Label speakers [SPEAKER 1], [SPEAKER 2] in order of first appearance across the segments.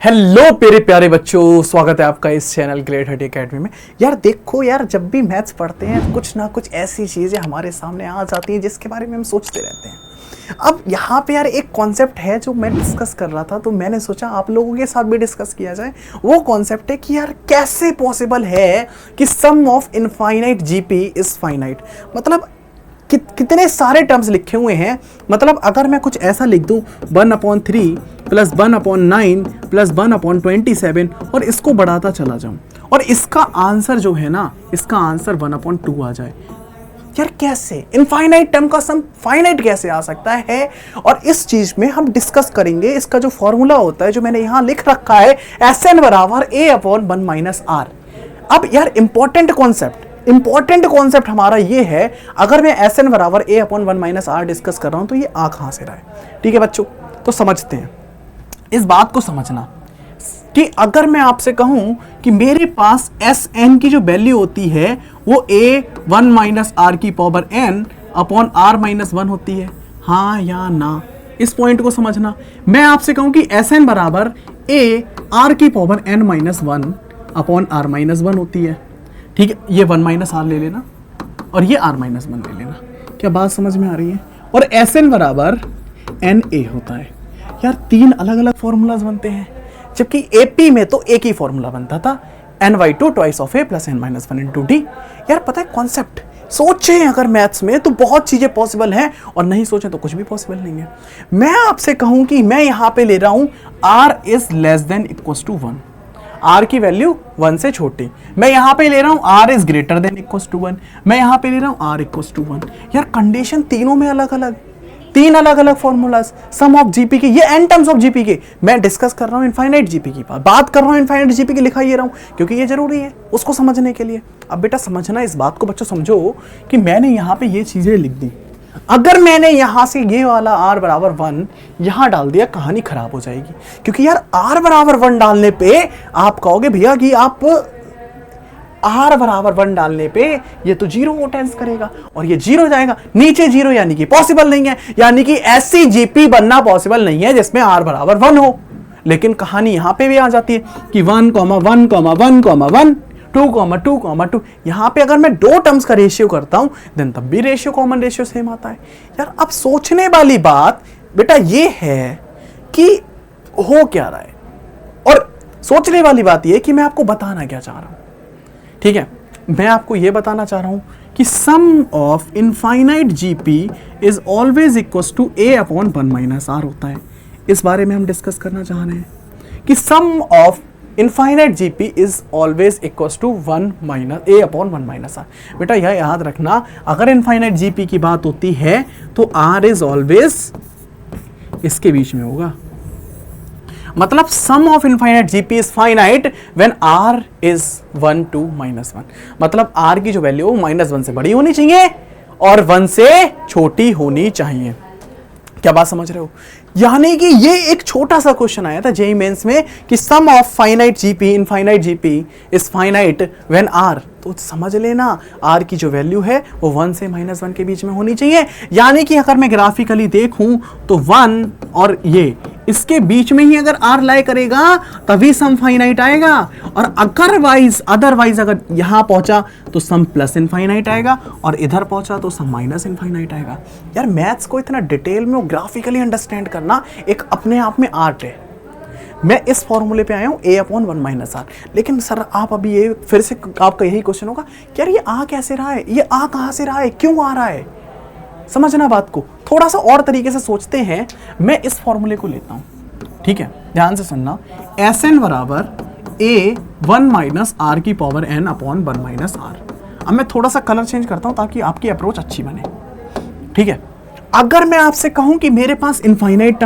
[SPEAKER 1] Hello मेरे प्यारे बच्चों, स्वागत है आपका इस चैनल ग्रेट हटी एकेडमी में। यार देखो यार, जब भी मैथ्स पढ़ते हैं कुछ ना कुछ ऐसी चीज़ें हमारे सामने आ जाती हैं जिसके बारे में हम सोचते रहते हैं। अब यहाँ पे यार एक कॉन्सेप्ट है जो मैं डिस्कस कर रहा था, तो मैंने सोचा आप लोगों के साथ भी डिस्कस किया जाए। वो कॉन्सेप्ट है कि यार कैसे पॉसिबल है कि sum of infinite GP is finite. मतलब कितने सारे टर्म्स लिखे हुए हैं। मतलब अगर मैं कुछ ऐसा लिख दूं 1/3 प्लस 1/9 प्लस 1/27 और इसको बढ़ाता चला जाऊं और इसका आंसर जो है ना, इसका आंसर 1/2 आ जाए। यार कैसे इनफाइनाइट टर्म का सम फाइनाइट कैसे आ सकता है? और इस चीज में हम डिस्कस करेंगे। इसका जो फॉर्मूला होता है जो मैंने यहां लिख रखा है, Sn बराबर a/1 - r। अब यार इंपॉर्टेंट कॉन्सेप्ट हमारा ये है, अगर मैं Sn बराबर a/1 - r डिस्कस कर रहा हूं तो ये आ कहां से रहा है। ठीक है बच्चों, तो समझते हैं इस बात को। समझना कि अगर मैं आपसे कहूं कि मेरे पास Sn की जो वैल्यू होती है वो a1 - r की पावर n अपॉन r-1 होती है, हाँ या ना, इस पॉइंट को समझना। मैं आपसे कहूं कि Sn बराबर a r की पावर n-1 अपॉन r-1 होती है। ठीक है, ये 1 - r ले लेना और ये r-1 ले लेना। क्या बात समझ में आ रही है? और Sn बराबर na होता है। यार तीन अलग अलग फॉर्मूलाज बनते हैं, जबकि AP में तो एक ही फॉर्मूला बनता था, n/2 twice of a plus n-1 into d। यार पता है कॉन्सेप्ट, सोचें अगर मैथ्स में तो बहुत चीजें पॉसिबल हैं और नहीं सोचें तो कुछ भी पॉसिबल नहीं है। मैं आपसे कहूं कि मैं यहां पे ले रहा हूं r is less than equals to 1, r की वैल्यू 1 से छोटी। मैं यहां पे ले रहा हूं r is greater than equals to 1, मैं यहां पे ले रहा हूं r इक्वल्स टू 1। यार कंडीशन तीनों में अलग अलग, तीन अलग अलग फॉर्मूलाज सम ऑफ जीपी के, ये एन टर्म्स ऑफ जीपी के। मैं डिस्कस कर रहा हूं इनफाइनाइट जीपी की बात कर रहा हूं, इनफाइनाइट जीपी की लिखा ये रहा हूं क्योंकि ये जरूरी है उसको समझने के लिए। अब बेटा समझना इस बात को बच्चों, समझो कि मैंने यहां पे ये चीजें लिख दी। अगर मैंने यहां से ये वाला r बराबर 1 यहां डाल दिया, कहानी खराब हो जाएगी। क्योंकि यार r बराबर 1 डालने पे आप कहोगे भैया कि आप r बराबर 1 डालने पे ये तो 0 टेंस करेगा और ये 0 जाएगा नीचे 0, यानी कि पॉसिबल नहीं है। यानी कि ऐसी जीपी बनना पॉसिबल नहीं है जिसमें r बराबर 1 हो। लेकिन कहानी यहां पे भी आ जाती है कि 1, 1, 1, 1, 2, 2, यहां पे अगर मैं दो टर्म्स का रेशियो करता हूं देन तब भी रेशियो कॉमन रेशियो सेम आता है। यार अब सोचने वाली बात बेटा ये है कि हो क्या रहा है, और सोचने वाली बात ये कि मैं आपको बताना क्या चाह रहा हूं। ठीक है, मैं आपको यह बताना चाह रहा हूं कि sum of infinite GP is always equals to a/1 - r होता है। इस बारे में हम डिस्कस करना चाह रहे हैं कि sum of infinite GP is always equals to a/1 - r। बेटा यह याद रखना, अगर इनफाइनाइट जीपी की बात होती है तो r इज ऑलवेज इसके बीच में होगा। मतलब sum of infinite GP is finite when r is 1 to -1। मतलब r की जो वैल्यू -1 से बड़ी होनी चाहिए और 1 से छोटी होनी चाहिए। क्या बात समझ रहे हो? यानी कि ये एक छोटा सा क्वेश्चन आया था जेईई मेंस में कि sum of finite GP infinite GP is finite when r, तो समझ लेना r की जो वैल्यू है वो 1 से -1 के बीच में होनी चाहिए। यानी कि अगर मैं ग्राफिकली देखूं तो 1 और ये इसके बीच में ही अगर r लाई करेगा तभी सम फाइनाइट आएगा, और अदरवाइज अगर यहां पहुंचा तो सम प्लस इनफाइनाइट आएगा और इधर पहुंचा तो सम माइनस इनफाइनाइट आएगा। यार मैथ्स को इतना डिटेल में ग्राफिकली अंडरस्टैंड करना एक अपने आप में आर्ट है। मैं इस फॉर्मूले पे आया हूं a/1 - r, लेकिन सर आप अभी ये फिर से आपका यही क्वेश्चन होगा कि यार ये आ कैसे रहा है, ये आ कहां से रहा है, क्यों आ रहा है? समझना बात को, थोड़ा सा और तरीके से सोचते हैं। मैं इस फॉर्मूले को लेता हूं, ठीक है, ध्यान से सुनना। Sn बराबर a1 - r की पावर n अपॉन 1 - r। अब मैं थोड़ा सा कलर चेंज करता हूं ताकि आपकी अप्रोच अच्छी बने। ठीक है, अगर मैं आपसे कहूं कि मेरे पास इनफाइनाइट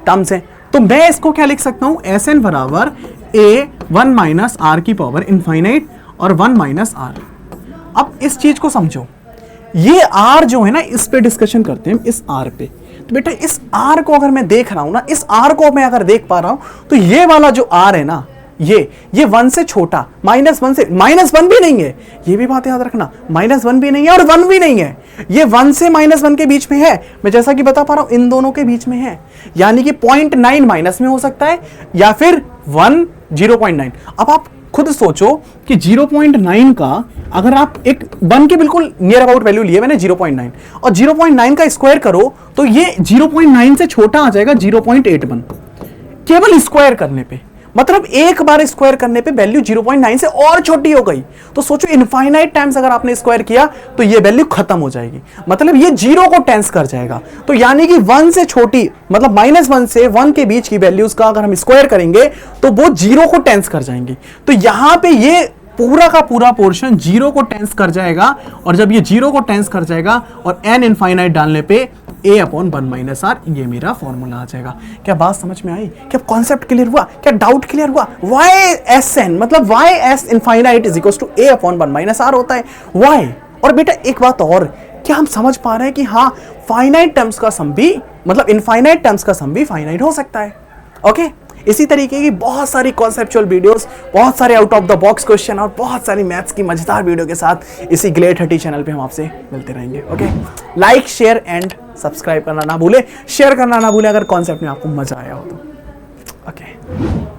[SPEAKER 1] टर्म्स हैं तो मैं इसको क्या लिख सकता हूं? Sn बराबर a1 - r की पावर इनफाइनाइट और 1 - r। अब इस चीज को समझो, ये r जो है ना, इस पे डिस्कशन करते हैं, इस r पे। तो बेटा इस r को अगर मैं देख रहा हूं ना, इस r को मैं अगर देख पा रहा हूं तो ये वाला जो r है ना, ये 1 से छोटा, -1 से, -1 भी नहीं है, ये भी बात याद रखना, -1 भी नहीं है और 1 भी नहीं है, ये 1 से -1 के बीच में है। मैं जैसा कि बता पा रहा हूं इन दोनों के बीच में है, यानी कि 0.9 माइनस में हो सकता है या फिर 1 0.9। अब आप खुद सोचो कि 0.9 का अगर आप एक 1 के बिल्कुल नियर अबाउट वैल्यू लिए मैंने 0.9 और 0.9 का स्क्वायर करो तो ये 0.9 से छोटा आ जाएगा 0.81 केवल स्क्वायर करने पे, मतलब एक बार स्क्वायर करने पे वैल्यू 0.9 से और छोटी हो गई। तो सोचो इनफाइनाइट टाइम्स अगर आपने स्क्वायर किया तो ये वैल्यू खत्म हो जाएगी, मतलब ये 0 को टेंस कर जाएगा। तो यानी कि 1 से छोटी, मतलब -1 से 1 के बीच की वैल्यूज का अगर हम स्क्वायर करेंगे तो वो 0 को टेंस कर जाएंगे। तो यहां पे ये पूरा का पूरा पोर्शन 0 को टेंस कर जाएगा, और जब ये 0 को टेंस कर जाएगा और n इनफाइनाइट डालने पे a/1 - r, ये मेरा फॉर्मूला आ जाएगा। क्या बात समझ में आई? क्या कॉन्सेप्ट क्लियर हुआ? क्या डाउट क्लियर हुआ? y(sn) मतलब y(s infinite) = a/1 - r होता है y। और बेटा एक बात और, क्या हम समझ पा रहे हैं कि हाँ फाइनाइट टर्म्स का सम भी, मतलब इनफाइनाइट टर्म्स का सम भी फाइनाइट हो सकता है। ओके, इसी तरीके की बहुत सारी कॉन्सेप्चुअल वीडियोस, बहुत सारे out of the box question और बहुत सारी मैथ्स की मजेदार वीडियो के साथ इसी ग्लेड 30 चैनल पे हम आपसे मिलते रहेंगे। Okay, like share and subscribe करना ना भूले, शेयर करना ना भूले अगर कॉन्सेप्ट में आपको मजा आया हो तो। ओके।